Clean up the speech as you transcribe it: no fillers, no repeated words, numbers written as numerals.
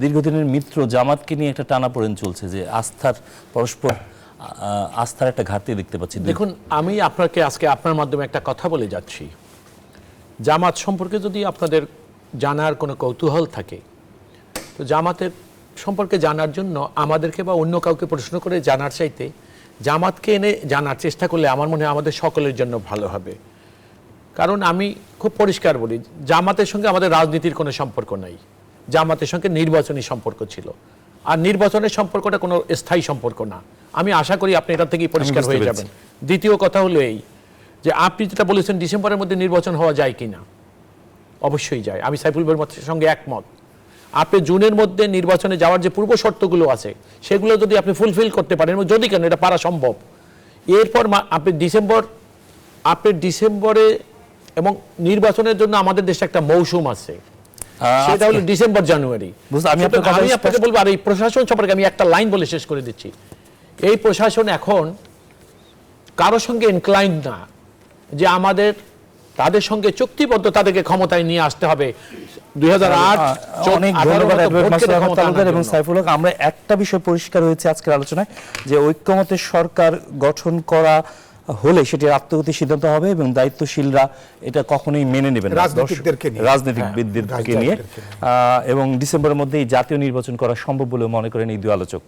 দীর্ঘদিনের মিত্র জামাতকে নিয়ে একটা টানাপোড়েন চলছে যে পরস্পর আস্থার একটা ঘাটতি দেখতে পাচ্ছি। দেখুন, আমি আপনাকে আজকে আপনার মাধ্যমে একটা কথা বলে যাচ্ছি। জামাত সম্পর্কে যদি আপনাদের জানার কোনো কৌতূহল থাকে, তো জামাতের সম্পর্কে জানার জন্য আমাদেরকে বা অন্য কাউকে প্রশ্ন করে জানার চাইতে জামাতকে এনে জানার চেষ্টা করলে আমার মনে হয় আমাদের সকলের জন্য ভালো হবে। কারণ আমি খুব পরিষ্কার বলি, জামাতের সঙ্গে আমাদের রাজনীতির কোনো সম্পর্ক নাই। জামাতের সঙ্গে নির্বাচনী সম্পর্ক ছিল, আর নির্বাচনের সম্পর্কটা কোনো স্থায়ী সম্পর্ক না। আমি আশা করি আপনি এটা থেকেই পরিষ্কার হয়ে যাবেন। দ্বিতীয় কথা হলো এই যে আপনি যেটা বলেছেন ডিসেম্বরের মধ্যে নির্বাচন হওয়া যায় কিনা, অবশ্যই যায়। আমি সাইফুল ভাইয়ের সঙ্গে একমত। আপনি জুনের মধ্যে নির্বাচনে যাওয়ার যে পূর্ব শর্তগুলো আছে সেগুলো যদি আপনি ফুলফিল করতে পারেন, যদি কেন এটা পারা সম্ভব, এরপর আপনি ডিসেম্বরে এবং নির্বাচনের জন্য আমাদের দেশে একটা মৌসুম আছে, সেটা হলো ডিসেম্বর জানুয়ারি। আমি আপনাকে বলবো, আর এই প্রশাসন সম্পর্কে আমি একটা লাইন বলে শেষ করে দিচ্ছি। এই প্রশাসন এখন কারোর সঙ্গে ইনক্লাইন্ড না যে আমাদের তাদের সঙ্গে চুক্তিবদ্ধ তাদেরকে ক্ষমতায় নিয়ে আসতে হবে। 2008 অনেক ধন্যবাদ এবং সাইফুল হক। আমরা একটা বিষয় পরিষ্কার হয়েছে আজকের আলোচনায় যে ঐক্যমতের সরকার গঠন করা হলে সেটির আত্মগতি সিদ্ধান্ত হবে এবং দায়িত্বশীলরা এটা কখনোই মেনে নেবেন না, রাজনীতিবিদদেরকে নিয়ে। এবং ডিসেম্বরের মধ্যে এই জাতীয় নির্বাচন করা সম্ভব বলে মনে করেন এই দুই আলোচক।